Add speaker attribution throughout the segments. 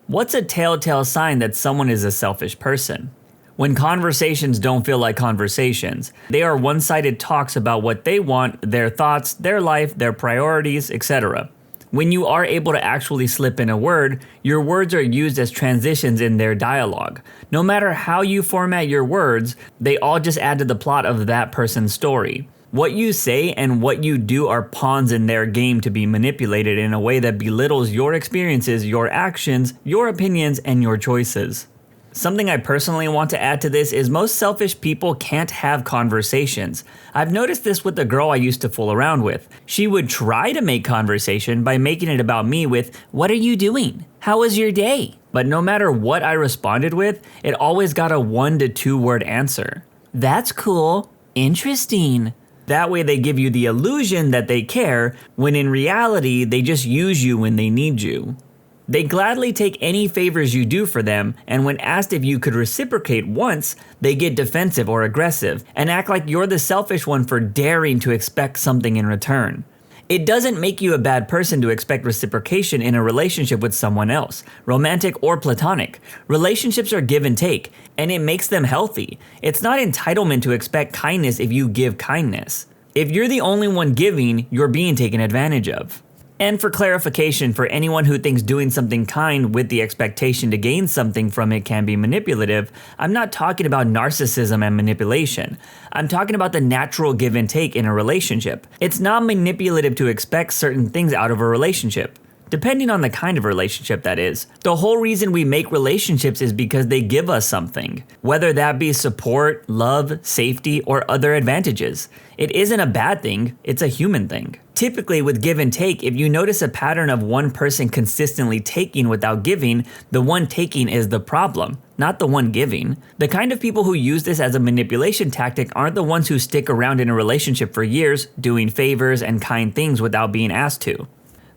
Speaker 1: What's a telltale sign that someone is a selfish person? When conversations don't feel like conversations, they are one-sided talks about what they want, their thoughts, their life, their priorities, etc. When you are able to actually slip in a word, your words are used as transitions in their dialogue. No matter how you format your words, they all just add to the plot of that person's story. What you say and what you do are pawns in their game to be manipulated in a way that belittles your experiences, your actions, your opinions, and your choices. Something I personally want to add to this is most selfish people can't have conversations. I've noticed this with the girl I used to fool around with. She would try to make conversation by making it about me with, "What are you doing? How was your day?" But no matter what I responded with, it always got a 1 to 2 word answer. "That's cool. Interesting." That way they give you the illusion that they care, when in reality they just use you when they need you. They gladly take any favors you do for them, and when asked if you could reciprocate once, they get defensive or aggressive, and act like you're the selfish one for daring to expect something in return. It doesn't make you a bad person to expect reciprocation in a relationship with someone else, romantic or platonic. Relationships are give and take, and it makes them healthy. It's not entitlement to expect kindness if you give kindness. If you're the only one giving, you're being taken advantage of. And for clarification, for anyone who thinks doing something kind with the expectation to gain something from it can be manipulative, I'm not talking about narcissism and manipulation. I'm talking about the natural give and take in a relationship. It's not manipulative to expect certain things out of a relationship. Depending on the kind of relationship, that is. The whole reason we make relationships is because they give us something, whether that be support, love, safety, or other advantages. It isn't a bad thing, it's a human thing. Typically with give and take, if you notice a pattern of one person consistently taking without giving, the one taking is the problem, not the one giving. The kind of people who use this as a manipulation tactic aren't the ones who stick around in a relationship for years, doing favors and kind things without being asked to.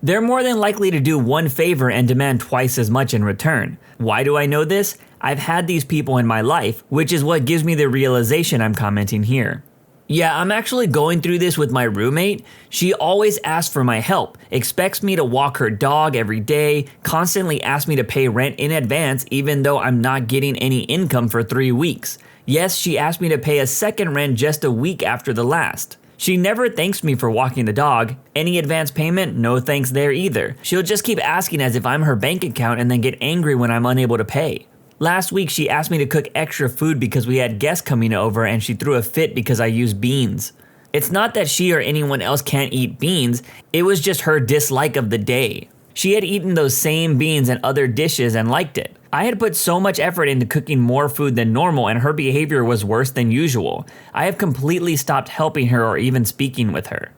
Speaker 1: They're more than likely to do one favor and demand twice as much in return. Why do I know this? I've had these people in my life, which is what gives me the realization I'm commenting here. Yeah, I'm actually going through this with my roommate. She always asks for my help, expects me to walk her dog every day, constantly asks me to pay rent in advance even though I'm not getting any income for 3 weeks. Yes, she asked me to pay a second rent just a week after the last. She never thanks me for walking the dog. Any advance payment? No thanks there either. She'll just keep asking as if I'm her bank account and then get angry when I'm unable to pay. Last week she asked me to cook extra food because we had guests coming over and she threw a fit because I used beans. It's not that she or anyone else can't eat beans, it was just her dislike of the day. She had eaten those same beans and other dishes and liked it. I had put so much effort into cooking more food than normal and her behavior was worse than usual. I have completely stopped helping her or even speaking with her.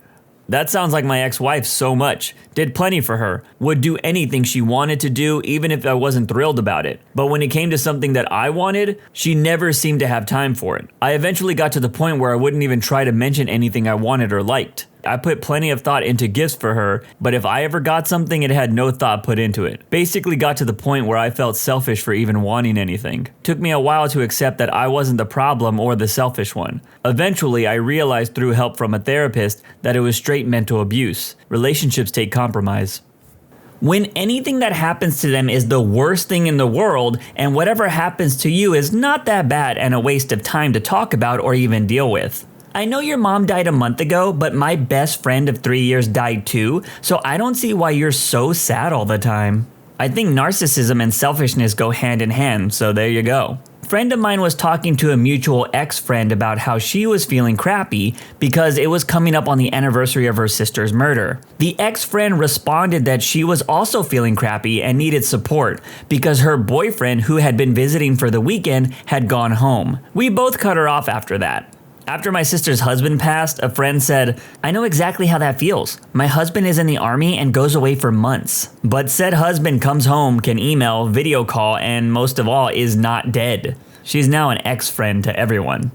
Speaker 1: That sounds like my ex-wife so much. Did plenty for her. Would do anything she wanted to do even if I wasn't thrilled about it. But when it came to something that I wanted, she never seemed to have time for it. I eventually got to the point where I wouldn't even try to mention anything I wanted or liked. I put plenty of thought into gifts for her, but if I ever got something, it had no thought put into it. Basically got to the point where I felt selfish for even wanting anything. Took me a while to accept that I wasn't the problem or the selfish one. Eventually, I realized through help from a therapist that it was straight mental abuse. Relationships take compromise. When anything that happens to them is the worst thing in the world, and whatever happens to you is not that bad and a waste of time to talk about or even deal with. I know your mom died a month ago, but my best friend of 3 years died too, so I don't see why you're so sad all the time. I think narcissism and selfishness go hand in hand, so there you go. A friend of mine was talking to a mutual ex-friend about how she was feeling crappy because it was coming up on the anniversary of her sister's murder. The ex-friend responded that she was also feeling crappy and needed support because her boyfriend, who had been visiting for the weekend, had gone home. We both cut her off after that. After my sister's husband passed, a friend said, "I know exactly how that feels. My husband is in the army and goes away for months. But said husband comes home, can email, video call, and most of all, is not dead." She's now an ex-friend to everyone.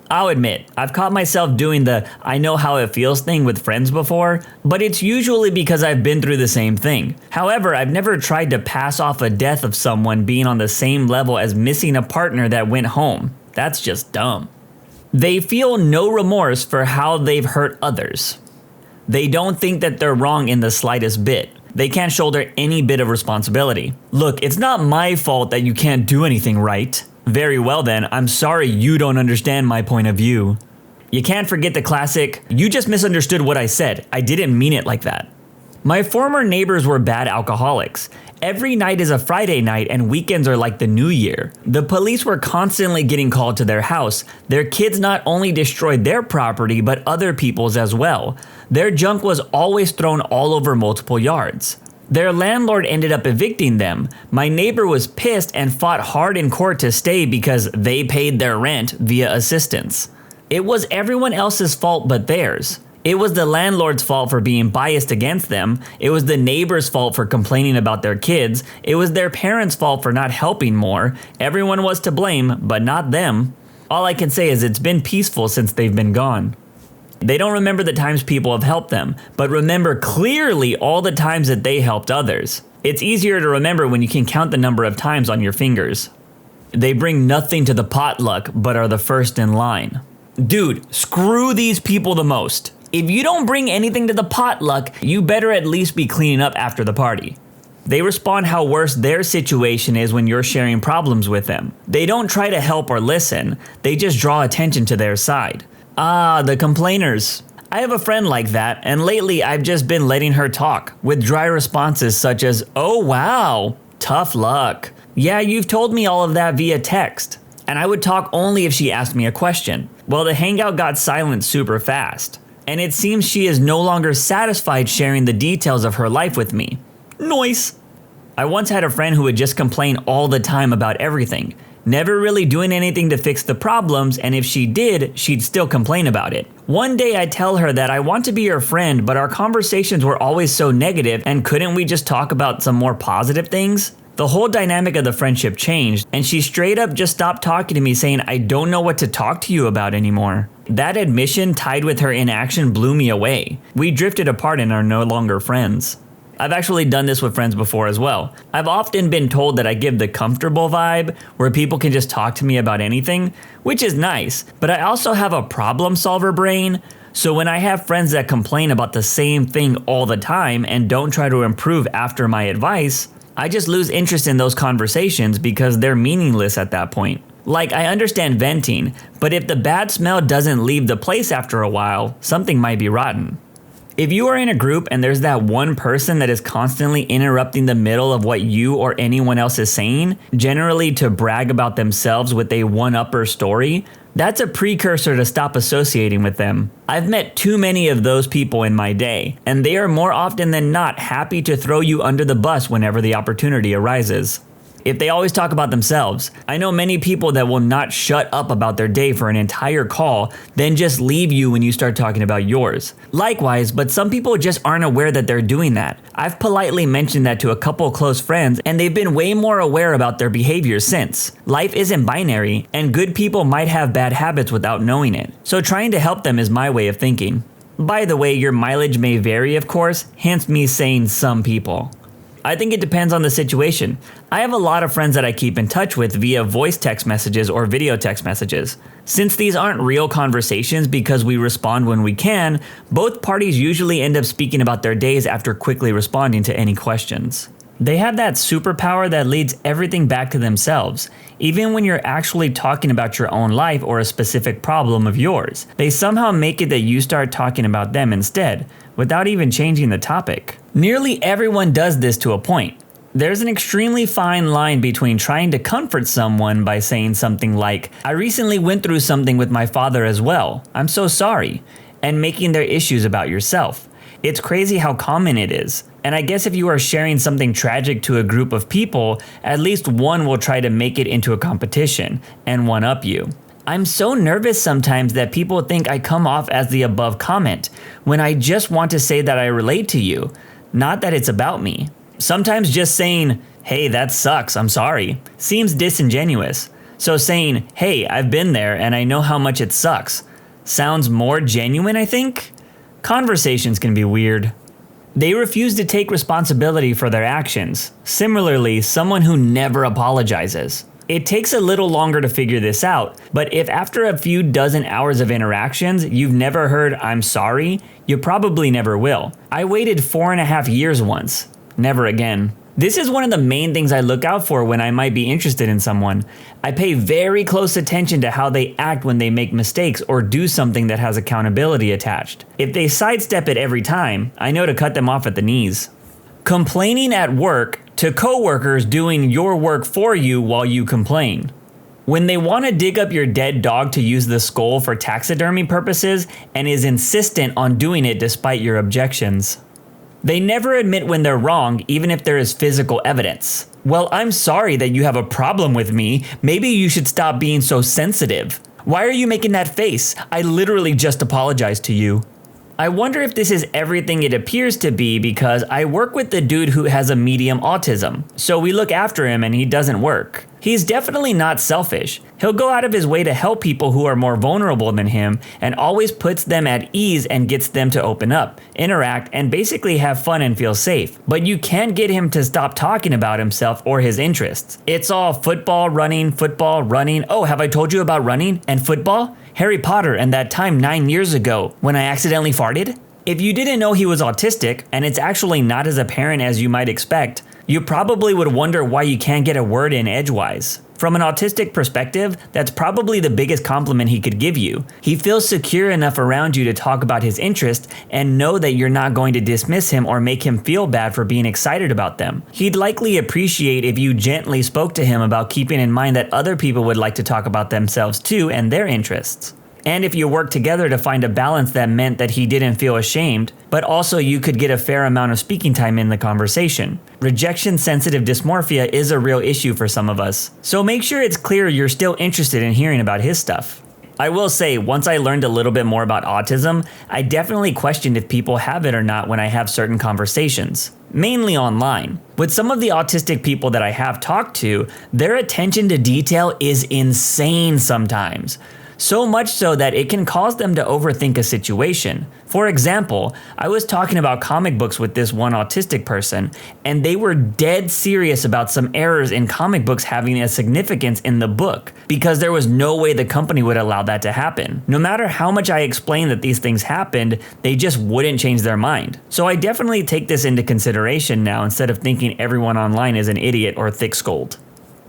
Speaker 1: I'll admit, I've caught myself doing the "I know how it feels" thing with friends before, but it's usually because I've been through the same thing. However, I've never tried to pass off a death of someone being on the same level as missing a partner that went home. That's just dumb. They feel no remorse for how they've hurt others. They don't think that they're wrong in the slightest bit. They can't shoulder any bit of responsibility. Look, it's not my fault that you can't do anything right. Very well then, I'm sorry you don't understand my point of view. You can't forget the classic, you just misunderstood what I said. I didn't mean it like that. My former neighbors were bad alcoholics. Every night is a Friday night and weekends are like the new year. The police were constantly getting called to their house. Their kids not only destroyed their property, but other people's as well. Their junk was always thrown all over multiple yards. Their landlord ended up evicting them. My neighbor was pissed and fought hard in court to stay because they paid their rent via assistance. It was everyone else's fault but theirs. It was the landlord's fault for being biased against them. It was the neighbor's fault for complaining about their kids. It was their parents' fault for not helping more. Everyone was to blame, but not them. All I can say is it's been peaceful since they've been gone. They don't remember the times people have helped them, but remember clearly all the times that they helped others. It's easier to remember when you can count the number of times on your fingers. They bring nothing to the potluck, but are the first in line. Dude, screw these people the most. If you don't bring anything to the potluck, you better at least be cleaning up after the party. They respond how worse their situation is when you're sharing problems with them. They don't try to help or listen, they just draw attention to their side. Ah, the complainers. I have a friend like that, and lately I've just been letting her talk, with dry responses such as, oh wow, tough luck. Yeah, you've told me all of that via text. And I would talk only if she asked me a question. Well, the hangout got silent super fast. And it seems she is no longer satisfied sharing the details of her life with me. Noise. I once had a friend who would just complain all the time about everything, never really doing anything to fix the problems, and if she did, she'd still complain about it. One day I tell her that I want to be her friend, but our conversations were always so negative, and couldn't we just talk about some more positive things? The whole dynamic of the friendship changed, and she straight up just stopped talking to me saying, I don't know what to talk to you about anymore. That admission tied with her inaction blew me away. We drifted apart and are no longer friends. I've actually done this with friends before as well. I've often been told that I give the comfortable vibe, where people can just talk to me about anything, which is nice, but I also have a problem solver brain, so when I have friends that complain about the same thing all the time and don't try to improve after my advice, I just lose interest in those conversations because they're meaningless at that point. Like, I understand venting, but if the bad smell doesn't leave the place after a while, something might be rotten. If you are in a group and there's that one person that is constantly interrupting the middle of what you or anyone else is saying, generally to brag about themselves with a one-upper story, that's a precursor to stop associating with them. I've met too many of those people in my day, and they are more often than not happy to throw you under the bus whenever the opportunity arises. If they always talk about themselves, I know many people that will not shut up about their day for an entire call, then just leave you when you start talking about yours. Likewise, but some people just aren't aware that they're doing that. I've politely mentioned that to a couple close friends, and they've been way more aware about their behavior since. Life isn't binary, and good people might have bad habits without knowing it. So trying to help them is my way of thinking. By the way, your mileage may vary, of course, hence me saying some people. I think it depends on the situation. I have a lot of friends that I keep in touch with via voice text messages or video text messages. Since these aren't real conversations because we respond when we can, both parties usually end up speaking about their days after quickly responding to any questions. They have that superpower that leads everything back to themselves, even when you're actually talking about your own life or a specific problem of yours. They somehow make it that you start talking about them instead, without even changing the topic. Nearly everyone does this to a point. There's an extremely fine line between trying to comfort someone by saying something like, I recently went through something with my father as well, I'm so sorry, and making their issues about yourself. It's crazy how common it is. And I guess if you are sharing something tragic to a group of people, at least one will try to make it into a competition and one-up you. I'm so nervous sometimes that people think I come off as the above comment, when I just want to say that I relate to you, not that it's about me. Sometimes just saying, hey, that sucks, I'm sorry, seems disingenuous. So saying, hey, I've been there and I know how much it sucks, sounds more genuine, I think? Conversations can be weird. They refuse to take responsibility for their actions. Similarly, someone who never apologizes. It takes a little longer to figure this out, but if after a few dozen hours of interactions, you've never heard I'm sorry, you probably never will. I waited 4.5 years once. never again. This is one of the main things I look out for when I might be interested in someone. I pay very close attention to how they act when they make mistakes or do something that has accountability attached. If they sidestep it every time, I know to cut them off at the knees. Complaining at work to coworkers doing your work for you while you complain. When they want to dig up your dead dog to use the skull for taxidermy purposes and is insistent on doing it despite your objections. They never admit when they're wrong, even if there is physical evidence. Well, I'm sorry that you have a problem with me. Maybe you should stop being so sensitive. Why are you making that face? I literally just apologized to you. I wonder if this is everything it appears to be because I work with the dude who has a medium autism. So we look after him and he doesn't work. He's definitely not selfish. He'll go out of his way to help people who are more vulnerable than him and always puts them at ease and gets them to open up, interact, and basically have fun and feel safe. But you can't get him to stop talking about himself or his interests. It's all football, running, oh, have I told you about running and football? Harry Potter and that time 9 years ago when I accidentally farted? If you didn't know he was autistic, and it's actually not as apparent as you might expect, you probably would wonder why you can't get a word in edgewise. From an autistic perspective, that's probably the biggest compliment he could give you. He feels secure enough around you to talk about his interests and know that you're not going to dismiss him or make him feel bad for being excited about them. He'd likely appreciate if you gently spoke to him about keeping in mind that other people would like to talk about themselves too and their interests. And if you work together to find a balance that meant that he didn't feel ashamed, but also you could get a fair amount of speaking time in the conversation. Rejection sensitive dysmorphia is a real issue for some of us, so make sure it's clear you're still interested in hearing about his stuff. I will say, once I learned a little bit more about autism, I definitely questioned if people have it or not when I have certain conversations. Mainly online. With some of the autistic people that I have talked to, their attention to detail is insane sometimes. So much so that it can cause them to overthink a situation. For example, I was talking about comic books with this one autistic person, and they were dead serious about some errors in comic books having a significance in the book, because there was no way the company would allow that to happen. No matter how much I explained that these things happened, they just wouldn't change their mind. So I definitely take this into consideration now instead of thinking everyone online is an idiot or thick-skulled.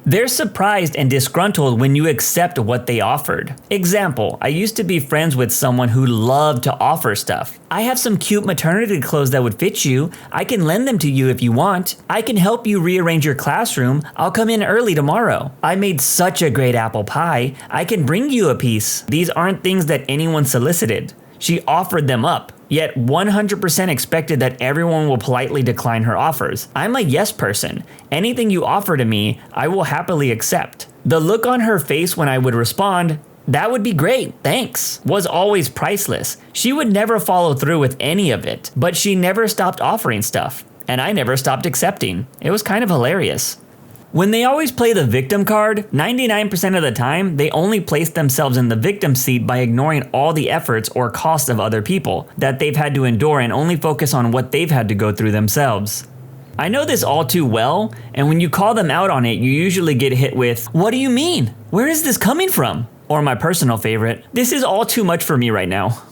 Speaker 1: They're surprised and disgruntled when you accept what they offered. Example, I used to be friends with someone who loved to offer stuff. I have some cute maternity clothes that would fit you. I can lend them to you if you want. I can help you rearrange your classroom. I'll come in early tomorrow. I made such a great apple pie. I can bring you a piece. These aren't things that anyone solicited. She offered them up, yet 100% expected that everyone will politely decline her offers. I'm a yes person. Anything you offer to me, I will happily accept. The look on her face when I would respond, "That would be great, thanks," was always priceless. She would never follow through with any of it, but she never stopped offering stuff, and I never stopped accepting. It was kind of hilarious. When they always play the victim card, 99% of the time, they only place themselves in the victim seat by ignoring all the efforts or costs of other people that they've had to endure and only focus on what they've had to go through themselves. I know this all too well, and when you call them out on it, you usually get hit with, "What do you mean? Where is this coming from?" Or my personal favorite, "This is all too much for me right now."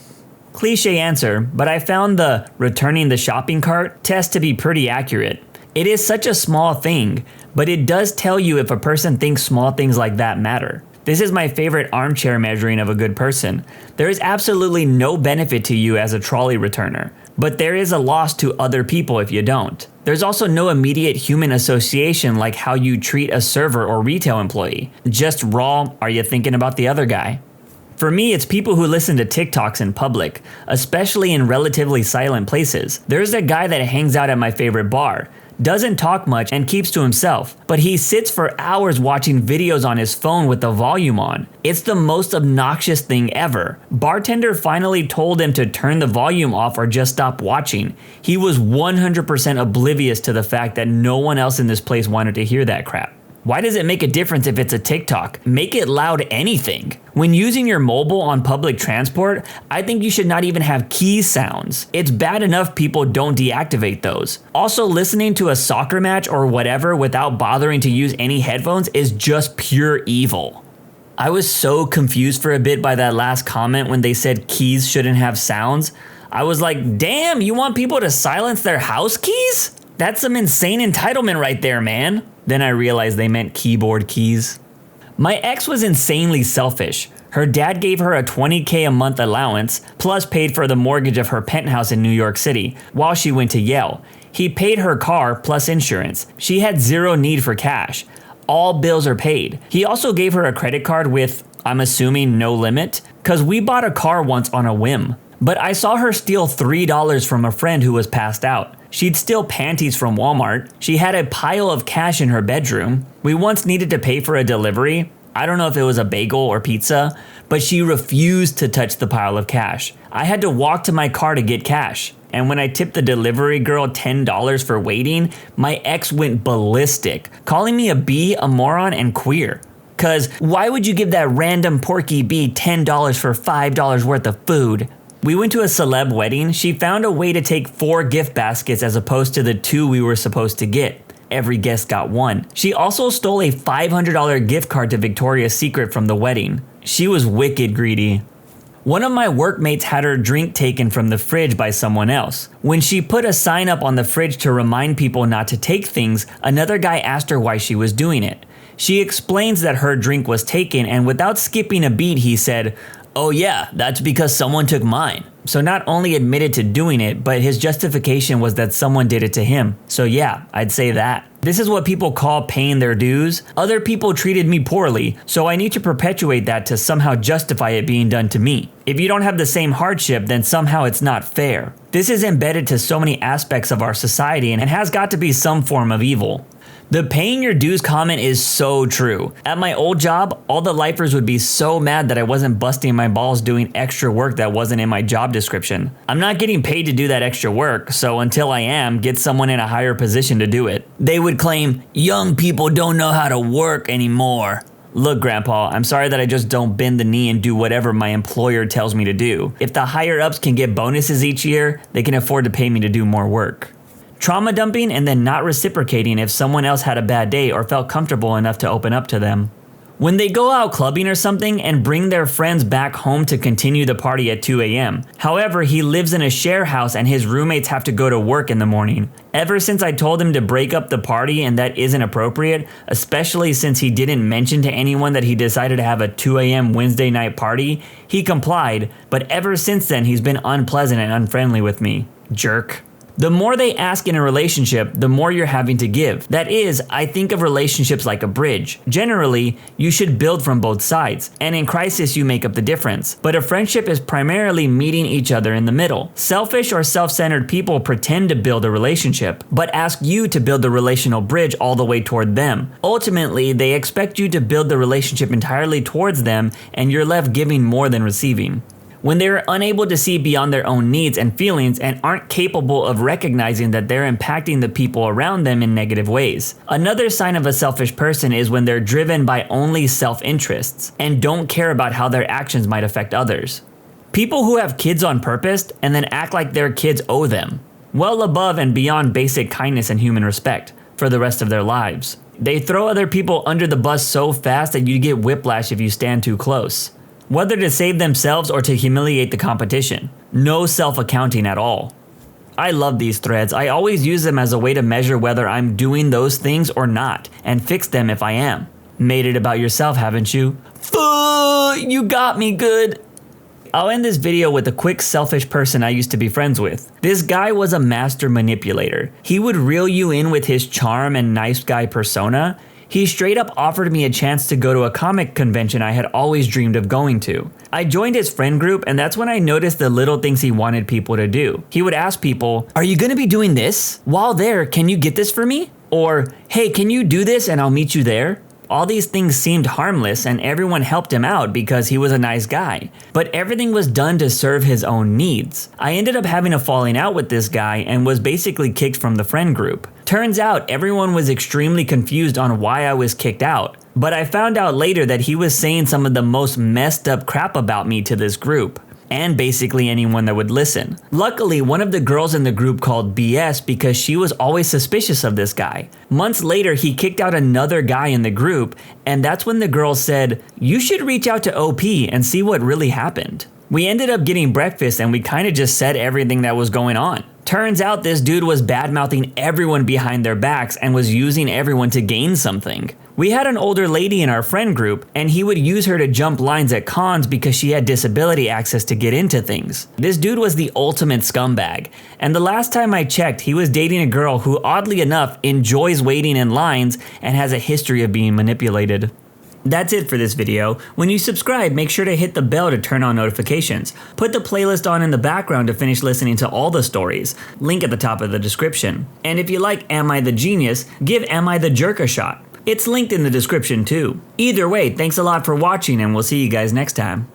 Speaker 1: Cliche answer, but I found the returning the shopping cart test to be pretty accurate. It is such a small thing, but it does tell you if a person thinks small things like that matter. This is my favorite armchair measuring of a good person. There is absolutely no benefit to you as a trolley returner, but there is a loss to other people if you don't. There's also no immediate human association like how you treat a server or retail employee. Just raw, are you thinking about the other guy? For me, it's people who listen to TikToks in public, especially in relatively silent places. There's a guy that hangs out at my favorite bar. Doesn't talk much and keeps to himself, but he sits for hours watching videos on his phone with the volume on. It's the most obnoxious thing ever. Bartender finally told him to turn the volume off or just stop watching. He was 100% oblivious to the fact that no one else in this place wanted to hear that crap. Why does it make a difference if it's a TikTok? Make it loud anything. When using your mobile on public transport, I think you should not even have key sounds. It's bad enough people don't deactivate those. Also, listening to a soccer match or whatever without bothering to use any headphones is just pure evil. I was so confused for a bit by that last comment when they said keys shouldn't have sounds. I was like, damn, you want people to silence their house keys? That's some insane entitlement right there, man. Then I realized they meant keyboard keys. My ex was insanely selfish. Her dad gave her a $20K a month allowance, plus paid for the mortgage of her penthouse in New York City, while she went to Yale. He paid her car plus insurance. She had zero need for cash. All bills are paid. He also gave her a credit card with, I'm assuming, no limit, cause we bought a car once on a whim. But I saw her steal $3 from a friend who was passed out. She'd steal panties from Walmart. She had a pile of cash in her bedroom. We once needed to pay for a delivery. I don't know if it was a bagel or pizza, but she refused to touch the pile of cash. I had to walk to my car to get cash. And when I tipped the delivery girl $10 for waiting, my ex went ballistic, calling me a B, a moron, and queer. Cause why would you give that random porky bee $10 for $5 worth of food? We went to a celeb wedding. She found a way to take 4 gift baskets as opposed to the 2 we were supposed to get. Every guest got 1. She also stole a $500 gift card to Victoria's Secret from the wedding. She was wicked greedy. One of my workmates had her drink taken from the fridge by someone else. When she put a sign up on the fridge to remind people not to take things, another guy asked her why she was doing it. She explains that her drink was taken, and without skipping a beat, he said, "Oh yeah, that's because someone took mine." So not only admitted to doing it, but his justification was that someone did it to him. So yeah, I'd say that. This is what people call paying their dues. Other people treated me poorly, so I need to perpetuate that to somehow justify it being done to me. If you don't have the same hardship, then somehow it's not fair. This is embedded to so many aspects of our society and has got to be some form of evil. The paying your dues comment is so true. At my old job, all the lifers would be so mad that I wasn't busting my balls doing extra work that wasn't in my job description. I'm not getting paid to do that extra work, so until I am, get someone in a higher position to do it. They would claim, young people don't know how to work anymore. Look, Grandpa, I'm sorry that I just don't bend the knee and do whatever my employer tells me to do. If the higher ups can get bonuses each year, they can afford to pay me to do more work. Trauma dumping and then not reciprocating if someone else had a bad day or felt comfortable enough to open up to them. When they go out clubbing or something and bring their friends back home to continue the party at 2 a.m. However, he lives in a share house and his roommates have to go to work in the morning. Ever since I told him to break up the party and that isn't appropriate, especially since he didn't mention to anyone that he decided to have a 2 a.m. Wednesday night party, he complied, but ever since then he's been unpleasant and unfriendly with me. Jerk. The more they ask in a relationship, the more you're having to give. That is, I think of relationships like a bridge. Generally, you should build from both sides, and in crisis you make up the difference. But a friendship is primarily meeting each other in the middle. Selfish or self-centered people pretend to build a relationship, but ask you to build the relational bridge all the way toward them. Ultimately, they expect you to build the relationship entirely towards them, and you're left giving more than receiving. When they're unable to see beyond their own needs and feelings and aren't capable of recognizing that they're impacting the people around them in negative ways. Another sign of a selfish person is when they're driven by only self-interests and don't care about how their actions might affect others. People who have kids on purpose and then act like their kids owe them, well above and beyond basic kindness and human respect, for the rest of their lives. They throw other people under the bus so fast that you get whiplash if you stand too close. Whether to save themselves or to humiliate the competition. No self-accounting at all. I love these threads. I always use them as a way to measure whether I'm doing those things or not, and fix them if I am. Made it about yourself, haven't you? You got me good. I'll end this video with a quick selfish person I used to be friends with. This guy was a master manipulator. He would reel you in with his charm and nice guy persona. He straight up offered me a chance to go to a comic convention I had always dreamed of going to. I joined his friend group, and that's when I noticed the little things he wanted people to do. He would ask people, "Are you gonna be doing this? While there, can you get this for me?" Or, "Hey, can you do this and I'll meet you there?" All these things seemed harmless and everyone helped him out because he was a nice guy. But everything was done to serve his own needs. I ended up having a falling out with this guy and was basically kicked from the friend group. Turns out everyone was extremely confused on why I was kicked out. But I found out later that he was saying some of the most messed up crap about me to this group. And basically anyone that would listen. Luckily, one of the girls in the group called BS because she was always suspicious of this guy. Months later, he kicked out another guy in the group, and that's when the girl said, "You should reach out to OP and see what really happened." We ended up getting breakfast and we kind of just said everything that was going on. Turns out this dude was bad-mouthing everyone behind their backs and was using everyone to gain something. We had an older lady in our friend group, and he would use her to jump lines at cons because she had disability access to get into things. This dude was the ultimate scumbag, and the last time I checked, he was dating a girl who, oddly enough, enjoys waiting in lines and has a history of being manipulated. That's it for this video. When you subscribe, make sure to hit the bell to turn on notifications. Put the playlist on in the background to finish listening to all the stories. Link at the top of the description. And if you like Am I the Genius, give Am I the Jerk a shot. It's linked in the description too. Either way, thanks a lot for watching and we'll see you guys next time.